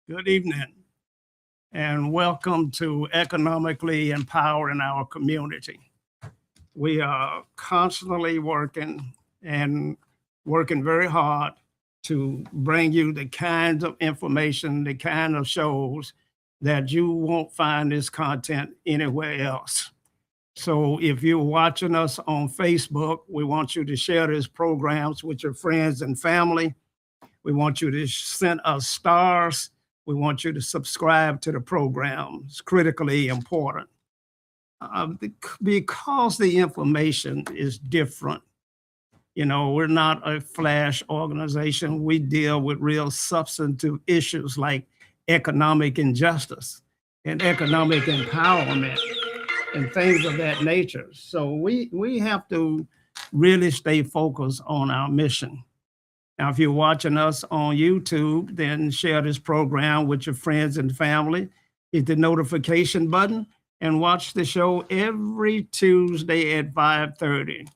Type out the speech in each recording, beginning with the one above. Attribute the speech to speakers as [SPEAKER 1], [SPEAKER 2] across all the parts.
[SPEAKER 1] Good evening, and welcome to Economically Empowering Our Community. We are constantly working very hard to bring you the kinds of information, the kind of shows that you won't find this content anywhere else. So if you're watching us on Facebook, we want you to share these programs with your friends and family. We want you to send us stars. We want you to subscribe to the program. It's critically important. Because the information is different. You know, we're not a flash organization. We deal with real substantive issues like economic injustice and economic empowerment and things of that nature. So we have to really stay focused on our mission. Now, if you're watching us on YouTube, then share this program with your friends and family. Hit the notification button and watch the show every Tuesday at 5:30.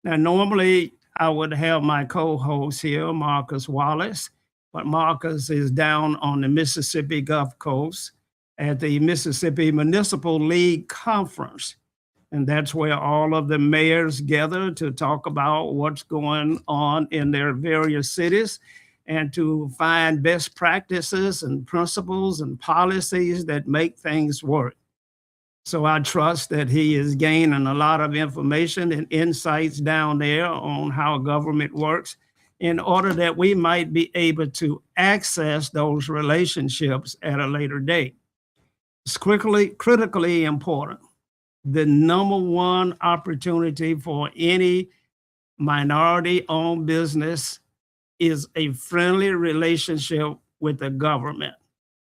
[SPEAKER 1] Now, normally I would have my co-host here, Marcus Wallace, but Marcus is down on the Mississippi Gulf Coast at the Mississippi Municipal League Conference. And that's where all of the mayors gather to talk about what's going on in their various cities and to find best practices and principles and policies that make things work. So I trust that he is gaining a lot of information and insights down there on how government works in order that we might be able to access those relationships at a later date. It's critically important. The number one opportunity for any minority-owned business is a friendly relationship with the government.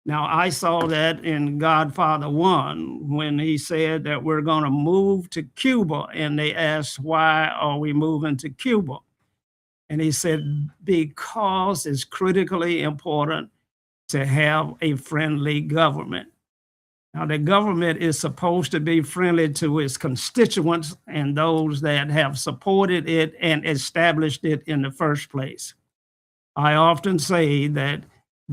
[SPEAKER 1] Now, I saw that in Godfather 1 when he said that we're going to move to Cuba, and they asked, why are we moving to Cuba? And he said, because it's critically important to have a friendly government. Now, the government is supposed to be friendly to its constituents and those that have supported it and established it in the first place. I often say that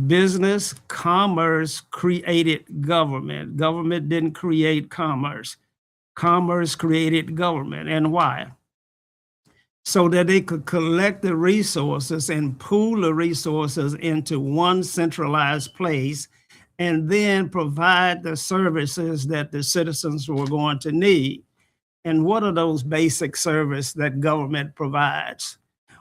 [SPEAKER 1] business, commerce created government. Government didn't create commerce. Commerce created government. And why? So that they could collect the resources and pool the resources into one centralized place and then provide the services that the citizens were going to need. And what are those basic services that government provides?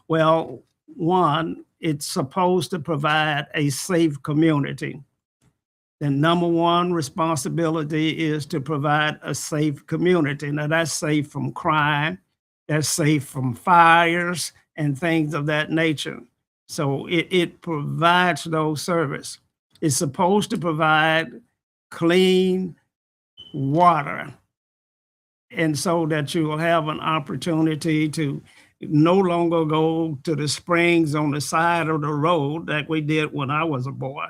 [SPEAKER 1] Well, one, it's supposed to provide a safe community. The number one responsibility is to provide a safe community. Now, that's safe from crime, that's safe from fires and things of that nature. So it provides those services. It's supposed to provide clean water, and so that you will have an opportunity to no longer go to the springs on the side of the road like we did when I was a boy.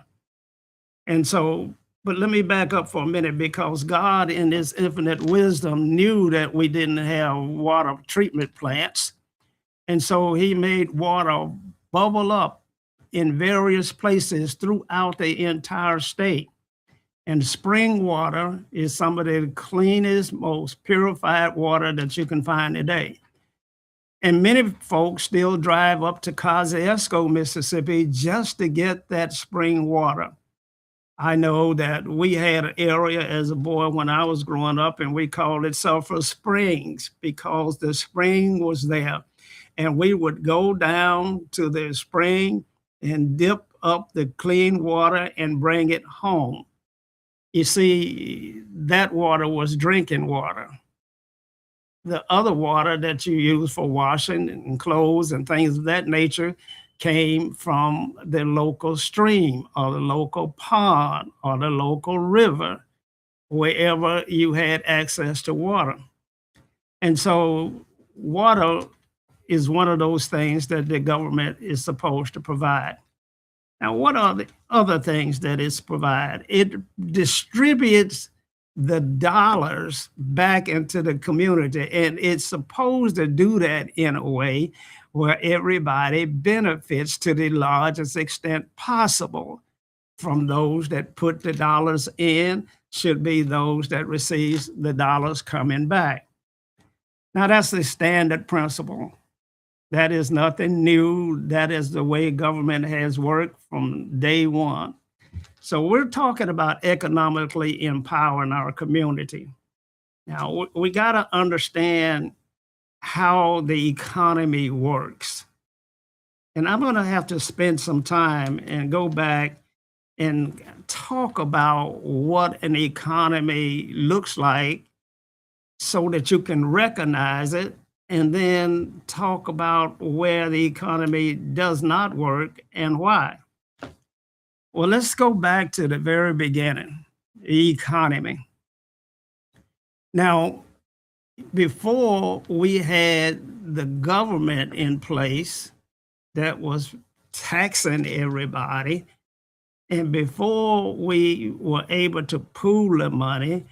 [SPEAKER 1] And so, but let me back up for a minute, because God in his infinite wisdom knew that we didn't have water treatment plants. And so he made water bubble up in various places throughout the entire state. And spring water is some of the cleanest, most purified water that you can find today. And many folks still drive up to Kosciuszko, Mississippi, just to get that spring water. I know that we had an area as a boy when I was growing up, and we called it Sulphur Springs because the spring was there. And we would go down to the spring and dip up the clean water and bring it home. You see, that water was drinking water. The other water that you use for washing and clothes and things of that nature came from the local stream or the local pond or the local river, wherever you had access to water. And so water is one of those things that the government is supposed to provide. Now, what are the other things that it's provide? It distributes the dollars back into the community, and it's supposed to do that in a way where everybody benefits to the largest extent possible. From those that put the dollars in should be those that receives the dollars coming back. Now, that's the standard principle. That is nothing new. That is the way government has worked from day one. So we're talking about economically empowering our community. Now, we got to understand how the economy works. And I'm going to have to spend some time and go back and talk about what an economy looks like so that you can recognize it, and then talk about where the economy does not work and why. Well, let's go back to the very beginning, the economy. Now, before we had the government in place that was taxing everybody, and before we were able to pool the money,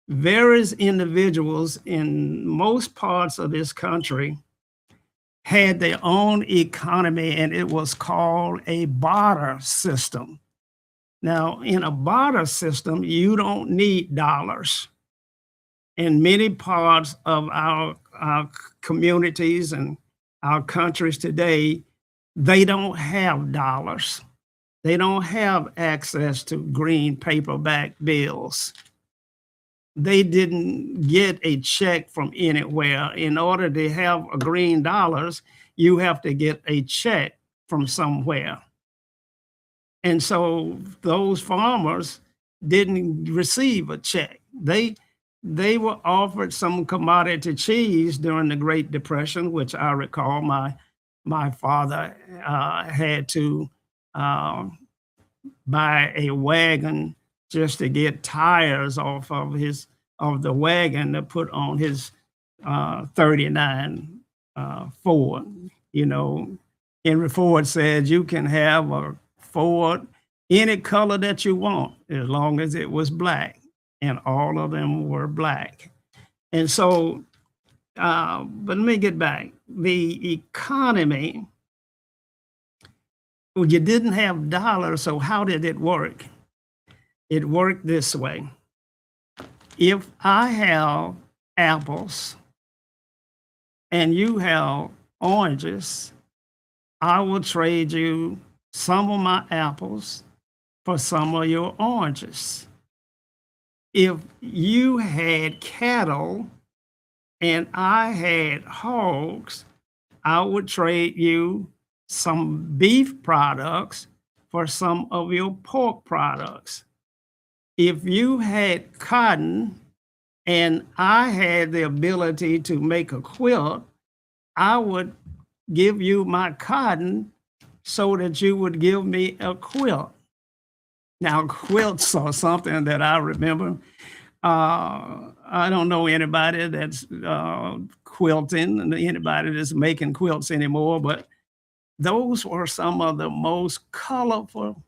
[SPEAKER 1] various individuals in most parts of this country had their own economy, and it was called a barter system. Now, in a barter system, you don't need dollars. In many parts of our communities and our countries today, they don't have dollars. They don't have access to green paperback bills. They didn't get a check from anywhere. In order to have a green dollars, you have to get a check from somewhere. And so those farmers didn't receive a check. They were offered some commodity cheese during the Great Depression, which I recall my father had to buy a wagon just to get tires off of the wagon to put on his 39 Ford. You know, Henry Ford said you can have a Ford any color that you want as long as it was black, and all of them were black. And so, but let me get back. The economy, well, you didn't have dollars, so how did it work? It worked this way. If I have apples and you have oranges, I will trade you some of my apples for some of your oranges. If you had cattle and I had hogs, I would trade you some beef products for some of your pork products. If you had cotton and I had the ability to make a quilt, I would give you my cotton so that you would give me a quilt. Now, quilts are something that I remember. I don't know anybody that's quilting and anybody that's making quilts anymore, but those were some of the most colorful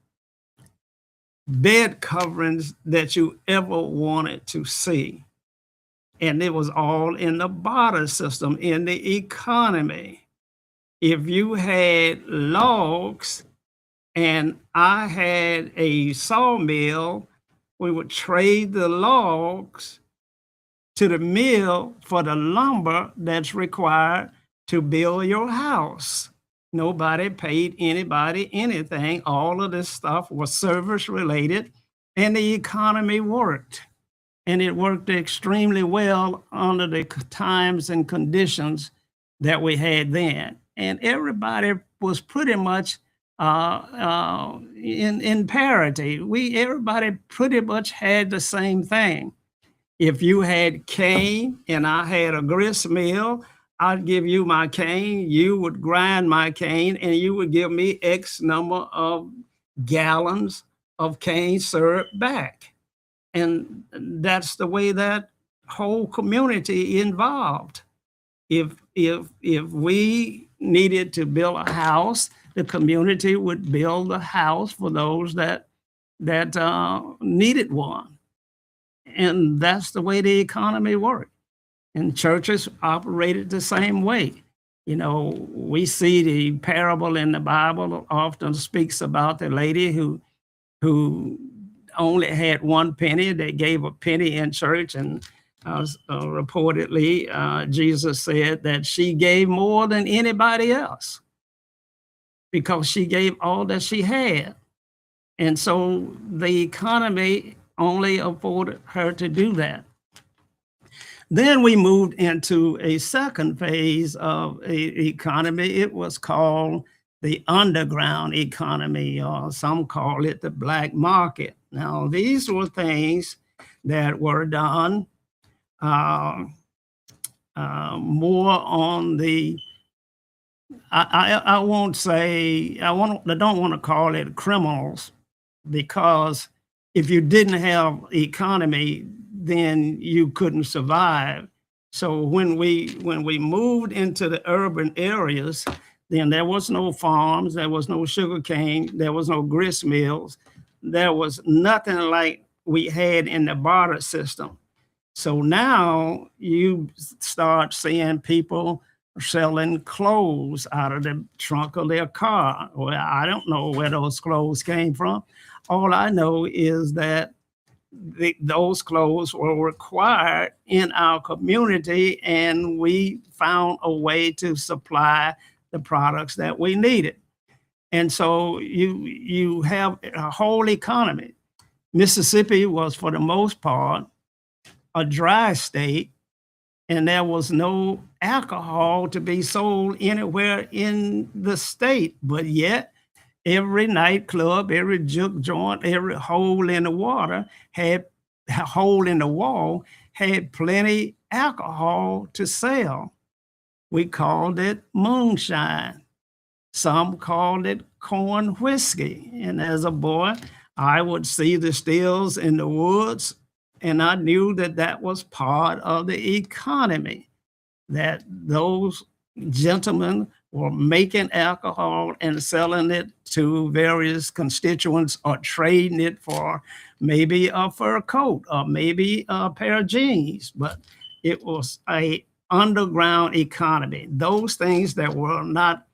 [SPEAKER 1] bed coverings that you ever wanted to see. And it was all in the barter system, in the economy. If you had logs and I had a sawmill, we would trade the logs to the mill for the lumber that's required to build your house. Nobody paid anybody anything. All of this stuff was service related, and the economy worked. And it worked extremely well under the times and conditions that we had then. And everybody was pretty much in parity. Everybody pretty much had the same thing. If you had cane and I had a grist mill, I'd give you my cane, you would grind my cane, and you would give me X number of gallons of cane syrup back. And that's the way that whole community involved. If we needed to build a house, the community would build a house for those that needed one. And that's the way the economy worked. And churches operated the same way. You know, we see the parable in the Bible often speaks about the lady who only had one penny. They gave a penny in church, and reportedly, Jesus said that she gave more than anybody else because she gave all that she had. And so the economy only afforded her to do that. Then we moved into a second phase of economy. It was called the underground economy, or some call it the black market. Now, these were things that were done more on the, I won't say, I don't want to call it criminals, because if you didn't have economy, then you couldn't survive. So when we moved into the urban areas, then there was no farms, there was no sugar cane, there was no grist mills, there was nothing like we had in the barter system. So now you start seeing people selling clothes out of the trunk of their car. Well, I don't know where those clothes came from. All I know is that those clothes were required in our community, and we found a way to supply the products that we needed. And so you have a whole economy. Mississippi was, for the most part, a dry state, and there was no alcohol to be sold anywhere in the state. But yet, every nightclub, every juke joint, every hole in the water had hole in the wall had plenty alcohol to sell. We called it moonshine. Some called it corn whiskey. And as a boy, I would see the stills in the woods, and I knew that that was part of the economy, that those gentlemen were making alcohol and selling it to various constituents, or trading it for maybe a fur coat or maybe a pair of jeans. But it was a underground economy. Those things that were not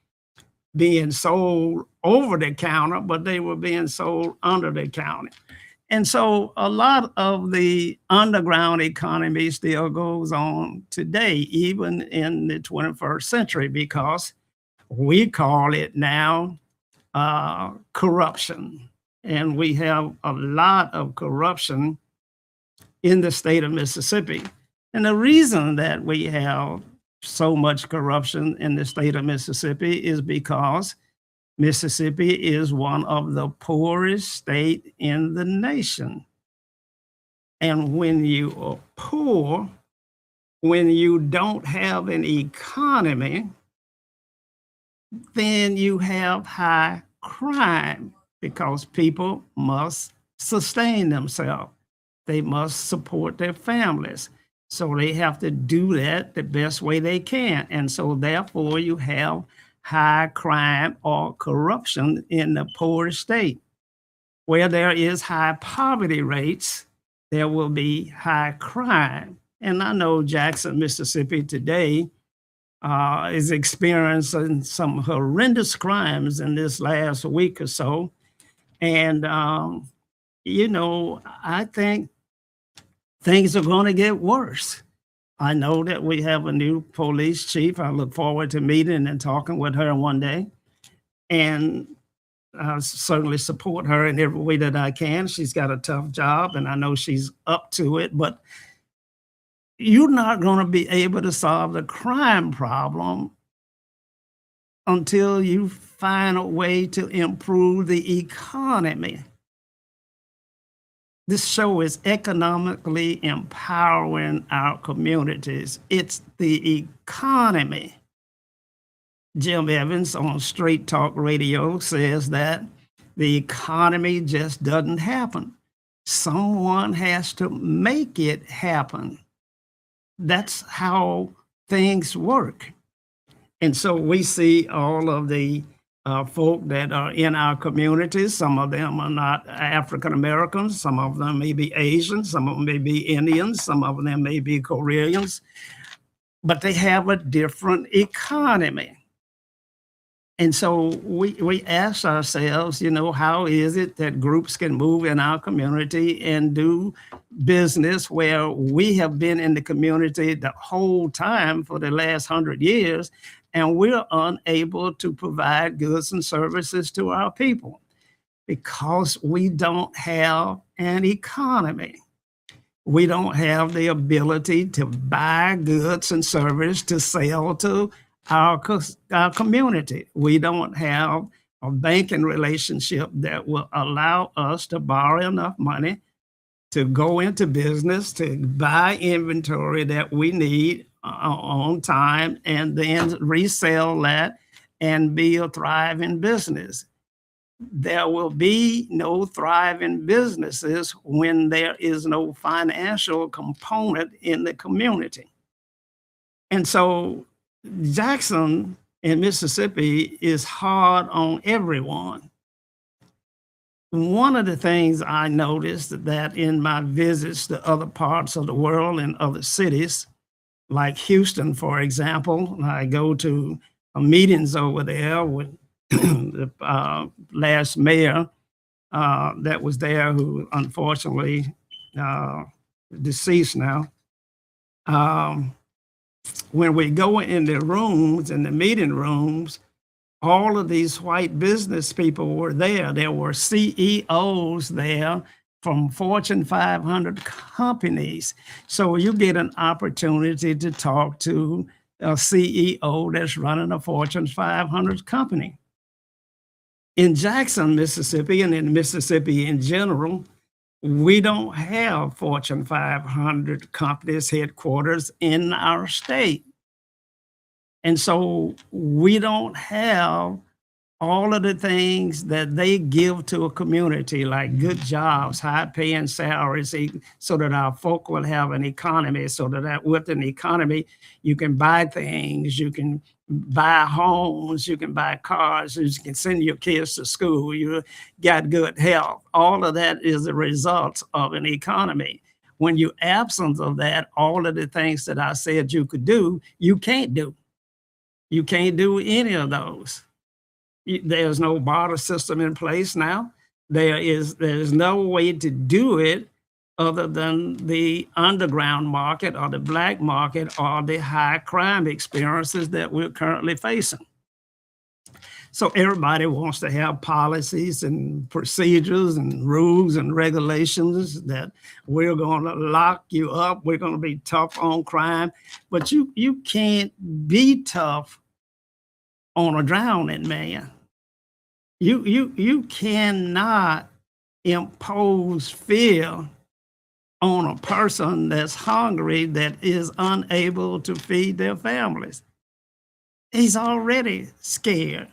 [SPEAKER 1] being sold over the counter, but they were being sold under the counter. And so a lot of the underground economy still goes on today, even in the 21st century, because we call it now corruption. And we have a lot of corruption in the state of Mississippi. And the reason that we have so much corruption in the state of Mississippi is because Mississippi is one of the poorest states in the nation. And when you are poor, when you don't have an economy, then you have high crime, because people must sustain themselves. They must support their families. So they have to do that the best way they can. And so therefore you have high crime or corruption in the poorest state. Where there is high poverty rates, there will be high crime. And I know Jackson, Mississippi today is experiencing some horrendous crimes in this last week or so. And, you know, I think things are going to get worse. I know that we have a new police chief. I look forward to meeting and talking with her one day. And I certainly support her in every way that I can. She's got a tough job, and I know she's up to it. But you're not going to be able to solve the crime problem until you find a way to improve the economy. This show is economically empowering our communities. It's the economy. Jim Evans on Straight Talk Radio says that the economy just doesn't happen. Someone has to make it happen. That's how things work. And so we see all of the folk that are in our communities. Some of them are not African Americans. Some of them may be Asian. Some of them may be Indians. Some of them may be Koreans. But they have a different economy. And so we ask ourselves, how is it that groups can move in our community and do business where we have been in the community the whole time for the last 100 years, and we're unable to provide goods and services to our people because we don't have an economy. We don't have the ability to buy goods and services to sell to our community. We don't have a banking relationship that will allow us to borrow enough money to go into business, to buy inventory that we need on time, and then resell that and be a thriving business. There will be no thriving businesses when there is no financial component in the community. And so Jackson in Mississippi is hard on everyone. One of the things I noticed that in my visits to other parts of the world and other cities, like Houston, for example, I go to meetings over there with the last mayor that was there, who unfortunately deceased now. When we go in the rooms, in the meeting rooms, all of these white business people were there. There were CEOs there from Fortune 500 companies. So you get an opportunity to talk to a CEO that's running a Fortune 500 company. In Jackson, Mississippi, and in Mississippi in general, we don't have Fortune 500 companies headquarters in our state. And so we don't have all of the things that they give to a community, like good jobs, high paying salaries, so that our folk will have an economy, so that with an economy, you can buy things, you can buy homes, you can buy cars, you can send your kids to school, you got good health. All of that is a result of an economy. When you're absent of that, all of the things that I said you could do, you can't do. You can't do any of those. There's no barter system in place now. There's no way to do it other than the underground market or the black market or the high crime experiences that we're currently facing. So everybody wants to have policies and procedures and rules and regulations that we're going to lock you up. We're going to be tough on crime, but you can't be tough on a drowning man. You cannot impose fear on a person that's hungry, that is unable to feed their families. He's already scared.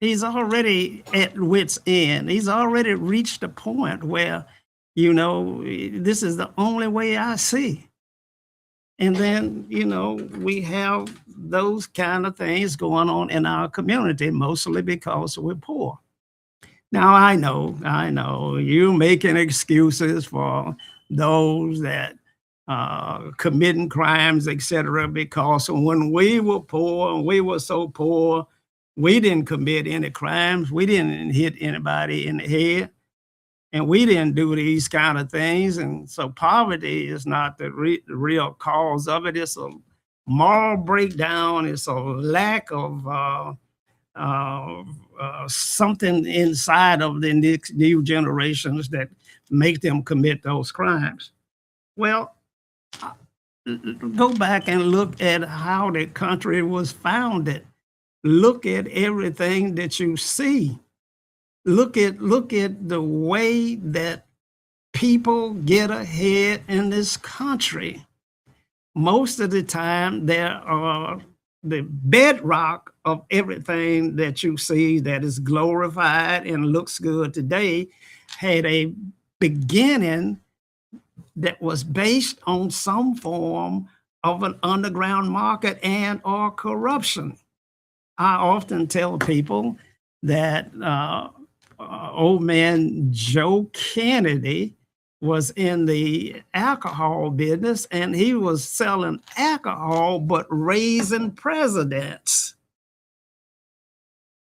[SPEAKER 1] He's already at wit's end. He's already reached a point where, this is the only way I see. And then, we have those kind of things going on in our community, mostly because we're poor. Now, I know, you're making excuses for those that committing crimes, etc., because when we were poor, we were so poor, we didn't commit any crimes, we didn't hit anybody in the head, and we didn't do these kind of things. And so poverty is not the real cause of it. It's a moral breakdown. It's a lack of something inside of the new generations that make them commit those crimes. Well, go back and look at how the country was founded. Look at everything that you see. Look at the way that people get ahead in this country, most of the time there are the bedrock of everything that you see that is glorified and looks good today had a beginning that was based on some form of an underground market and or corruption. I often tell people that old man Joe Kennedy was in the alcohol business, and he was selling alcohol but raising presidents.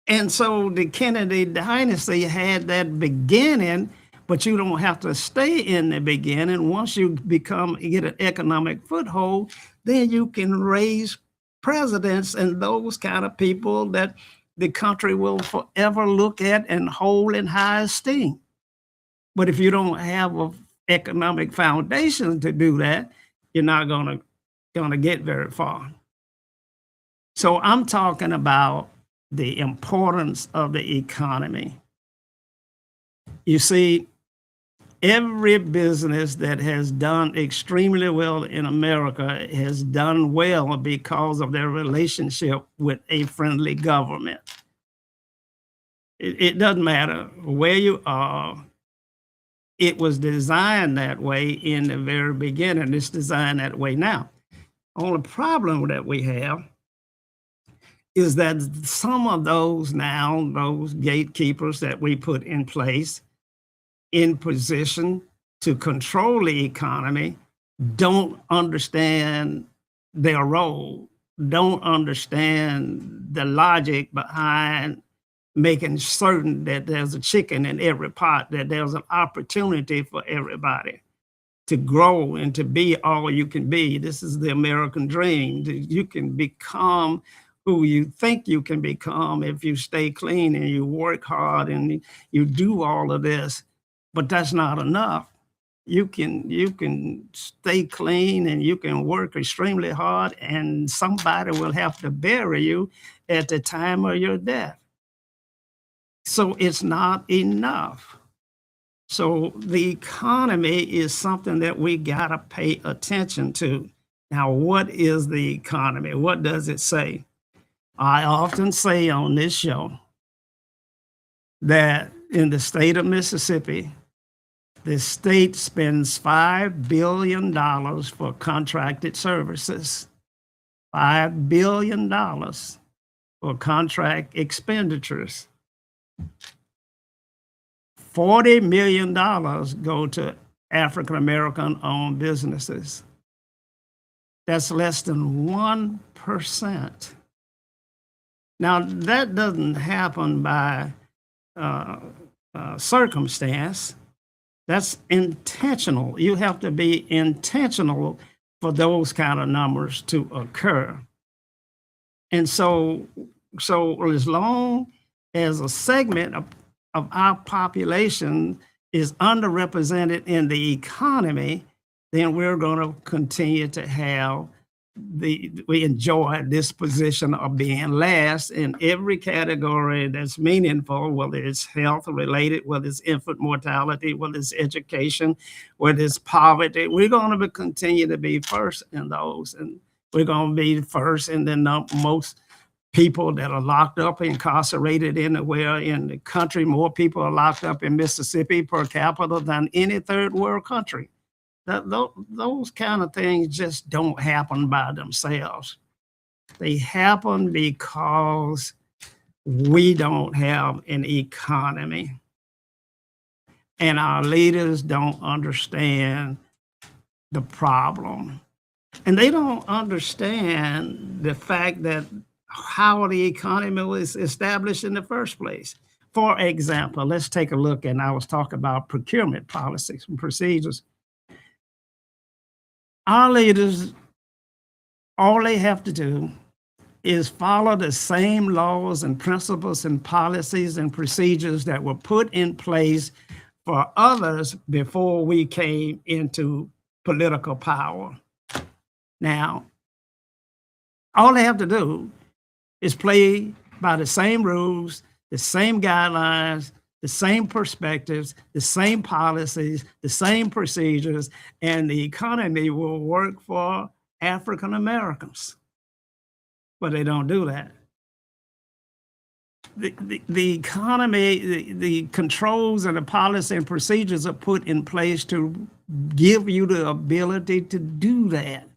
[SPEAKER 1] And so the Kennedy dynasty had that beginning, but you don't have to stay in the beginning. Once you get an economic foothold, then you can raise presidents and those kind of people that the country will forever look at and hold in high esteem. But if you don't have an economic foundation to do that, you're not gonna get very far. So I'm talking about the importance of the economy. You see, every business that has done extremely well in America has done well because of their relationship with a friendly government. It doesn't matter where you are. It was designed that way in the very beginning. It's designed that way now. Only problem that we have is that some of those gatekeepers that we put in place in position to control the economy don't understand their role, don't understand the logic behind making certain that there's a chicken in every pot, that there's an opportunity for everybody to grow and to be all you can be. This is the American dream. You can become who you think you can become if you stay clean and you work hard and you do all of this, but that's not enough. You can stay clean and you can work extremely hard, and somebody will have to bury you at the time of your death. So it's not enough. So the economy is something that we gotta pay attention to. Now, what is the economy? What does it say? I often say on this show that in the state of Mississippi, the state spends $5 billion for contracted services, $5 billion for contract expenditures. $40 million go to African American owned businesses. That's less than 1%. Now, that doesn't happen by circumstance. That's intentional. You have to be intentional for those kind of numbers to occur. And so as long as a segment of our population is underrepresented in the economy, then we're going to continue to have we enjoy this position of being last in every category that's meaningful, whether it's health related, whether it's infant mortality, whether it's education, whether it's poverty. We're going to continue to be first in those, and we're going to be first in the most people that are locked up, incarcerated anywhere in the country. More people are locked up in Mississippi per capita than any third world country. Those kind of things just don't happen by themselves. They happen because we don't have an economy, and our leaders don't understand the problem. And they don't understand the fact that how the economy was established in the first place. For example, let's take a look, and I was talking about procurement policies and procedures. Our leaders, all they have to do is follow the same laws and principles and policies and procedures that were put in place for others before we came into political power. Now, all they have to do is play by the same rules, the same guidelines, the same perspectives, the same policies, the same procedures, and the economy will work for African Americans. But they don't do that. The economy, the controls and the policy and procedures are put in place to give you the ability to do that.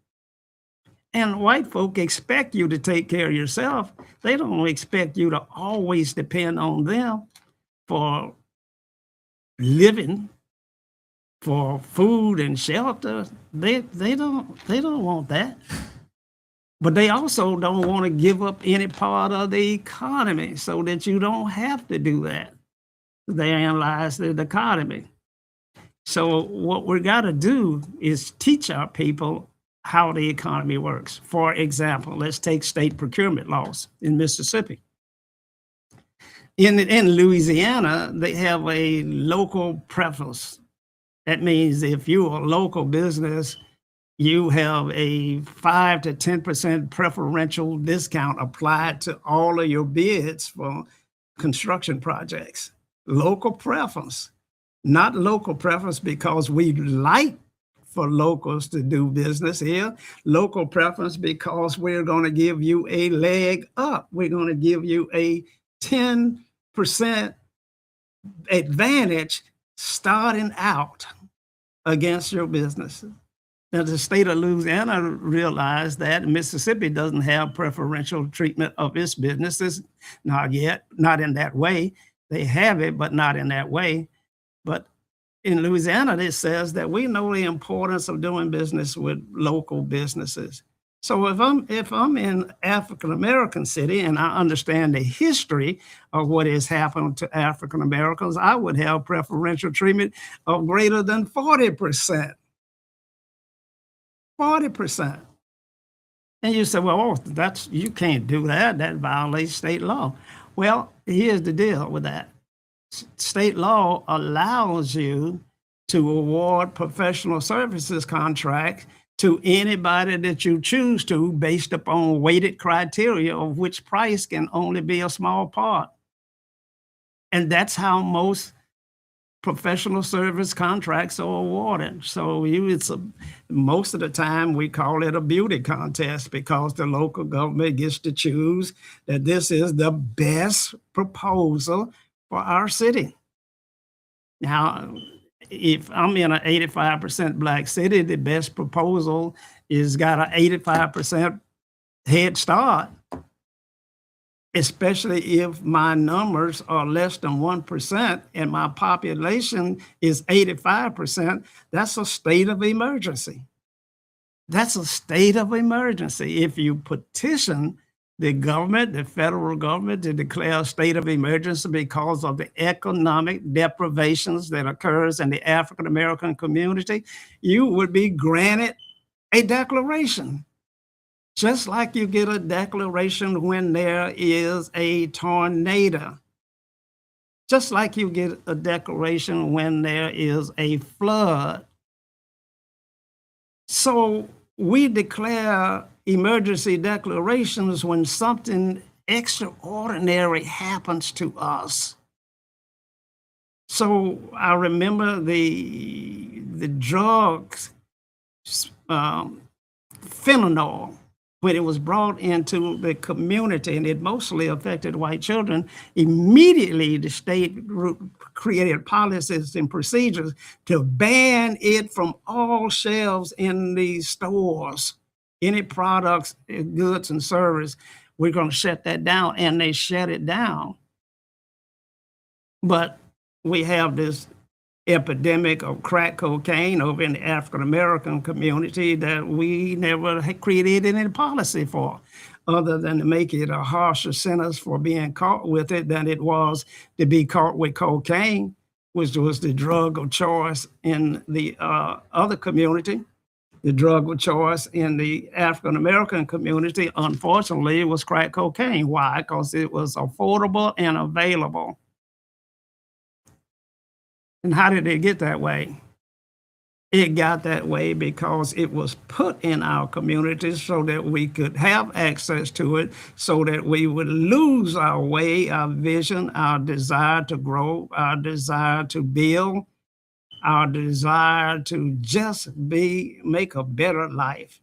[SPEAKER 1] And white folk expect you to take care of yourself. They don't expect you to always depend on them for living, for food and shelter. They don't want that. But they also don't want to give up any part of the economy so that you don't have to do that. Therein lies the dichotomy. So what we got to do is teach our people how the economy works. For example, let's take state procurement laws in Mississippi. In Louisiana, they have a local preference. That means if you're a local business, you have a 5 to 10% preferential discount applied to all of your bids for construction projects. Local preference, not local preference because we like for locals to do business here. Local preference because we're going to give you a leg up. We're going to give you a 10% advantage starting out against your businesses. Now, the state of Louisiana realized that Mississippi doesn't have preferential treatment of its businesses, not yet, not in that way. They have it, but not in that way. But in Louisiana, it says that we know the importance of doing business with local businesses. So if I'm in African American city and I understand the history of what has happened to African Americans, I would have preferential treatment of greater than 40%. 40%. And you say, well, you can't do that. That violates state law. Well, here's the deal with that. State law allows you to award professional services contracts to anybody that you choose to based upon weighted criteria of which price can only be a small part. And that's how most professional service contracts are awarded. So most of the time we call it a beauty contest because the local government gets to choose that this is the best proposal for our city. Now, if I'm in an 85% Black city, the best proposal is got an 85% head start, especially if my numbers are less than 1% and my population is 85%, that's a state of emergency. That's a state of emergency. If you petition the government, the federal government, to declare a state of emergency because of the economic deprivations that occurs in the African American community, you would be granted a declaration. Just like you get a declaration when there is a tornado. Just like you get a declaration when there is a flood. So we declare emergency declarations when something extraordinary happens to us. So I remember the drugs, fentanyl, when it was brought into the community, and it mostly affected white children, immediately the state created policies and procedures to ban it from all shelves in the stores. Any products, goods, and service, we're going to shut that down, and they shut it down. But we have this epidemic of crack cocaine over in the African American community that we never created any policy for, other than to make it a harsher sentence for being caught with it than it was to be caught with cocaine, which was the drug of choice in the other community. The drug of choice in the African American community, unfortunately, was crack cocaine. Why? Because it was affordable and available. And how did it get that way? It got that way because it was put in our communities so that we could have access to it, so that we would lose our way, our vision, our desire to grow, our desire to build, our desire to just make a better life.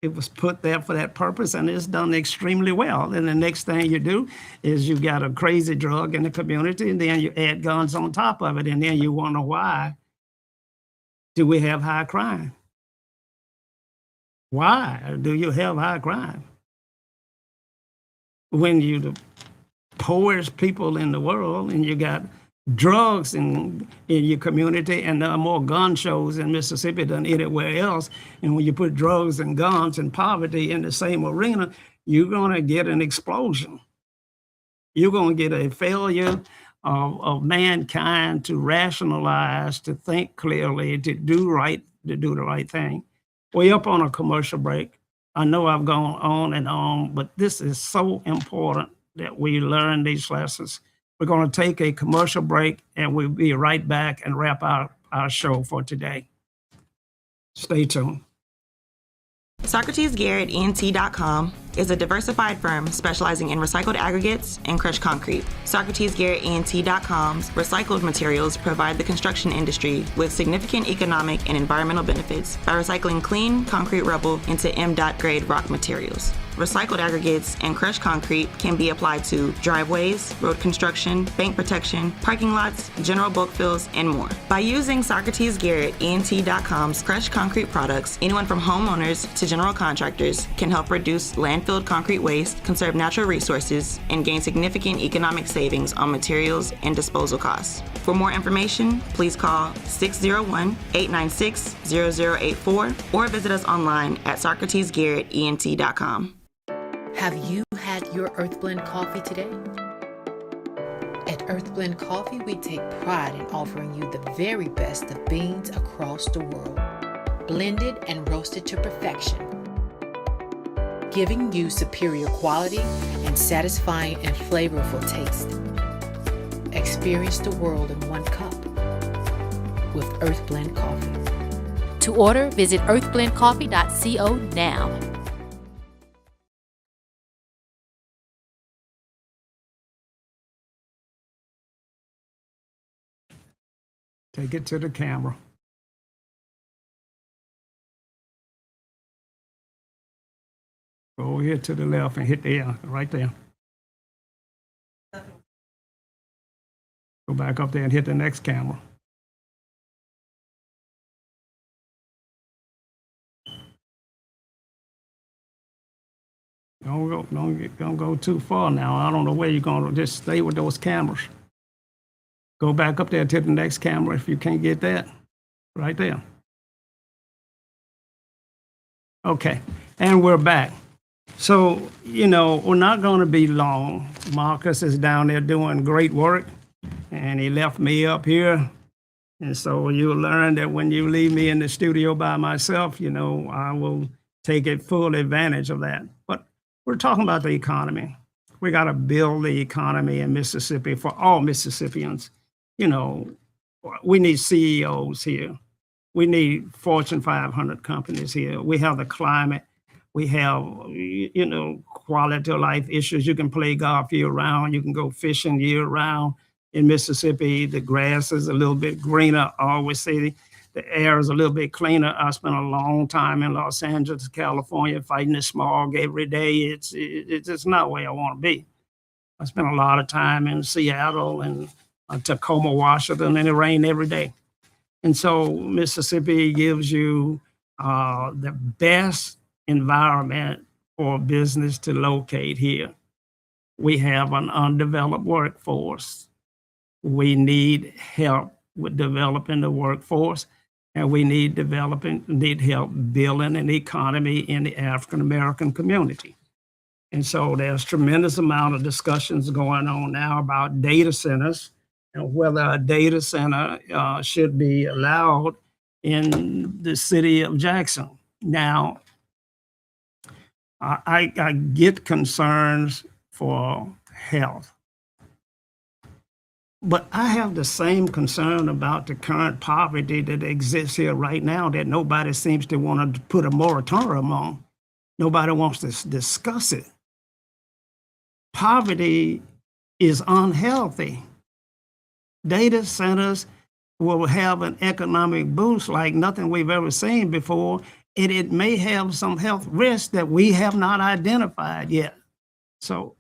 [SPEAKER 1] It was put there for that purpose, and it's done extremely well. And the next thing you do is you got a crazy drug in the community, and then you add guns on top of it, and then you wonder why do we have high crime? Why do you have high crime? When you the poorest people in the world and you got drugs in your community, and there are more gun shows in Mississippi than anywhere else. And when you put drugs and guns and poverty in the same arena, you're gonna get an explosion. You're gonna get a failure of mankind to rationalize, to think clearly, to do the right thing. We're up on a commercial break. I know I've gone on and on, but this is so important that we learn these lessons. We're going to take a commercial break, and we'll be right back and wrap our show for today. Stay tuned.
[SPEAKER 2] Socrates Garrett ENT.com is a diversified firm specializing in recycled aggregates and crushed concrete. Socrates Garrett ENT.com's recycled materials provide the construction industry with significant economic and environmental benefits by recycling clean concrete rubble into M.Dot grade rock materials. Recycled aggregates and crushed concrete can be applied to driveways, road construction, bank protection, parking lots, general bulk fills, and more. By using Socrates Garrett ENT.com's crushed concrete products, anyone from homeowners to general contractors can help reduce landfilled concrete waste, conserve natural resources, and gain significant economic savings on materials and disposal costs. For more information, please call 601-896-0084 or visit us online at SocratesGarrettENT.com.
[SPEAKER 3] Have you had your Earthblend coffee today? At Earthblend Coffee, we take pride in offering you the very best of beans across the world, blended and roasted to perfection, giving you superior quality and satisfying and flavorful taste. Experience the world in one cup with Earthblend Coffee.
[SPEAKER 4] To order, visit earthblendcoffee.co now.
[SPEAKER 1] Take it to the camera. Go over here to the left and hit there, right there. Go back up there and hit the next camera. Don't go too far now. I don't know where you're going to. Just stay with those cameras. Go back up there to the next camera if you can't get that. Right there. Okay, and we're back. So, we're not going to be long. Marcus is down there doing great work, and he left me up here. And so you'll learn that when you leave me in the studio by myself, I will take full advantage of that. But we're talking about the economy. We got to build the economy in Mississippi for all Mississippians. We need CEOs here. We need Fortune 500 companies here. We have the climate. We have, quality of life issues. You can play golf year round. You can go fishing year round. In Mississippi, the grass is a little bit greener. I always say the air is a little bit cleaner. I spent a long time in Los Angeles, California, fighting the smog every day. It's just not where I want to be. I spent a lot of time in Seattle and Tacoma, Washington, and it rained every day. And so Mississippi gives you the best environment for business to locate here. We have an undeveloped workforce. We need help with developing the workforce, and we need help building an economy in the African American community. And so there's tremendous amount of discussions going on now about data centers and whether a data center should be allowed in the city of Jackson. Now, I get concerns for health. But I have the same concern about the current poverty that exists here right now that nobody seems to want to put a moratorium on. Nobody wants to discuss it. Poverty is unhealthy. Data centers will have an economic boost like nothing we've ever seen before, and it may have some health risks that we have not identified yet. So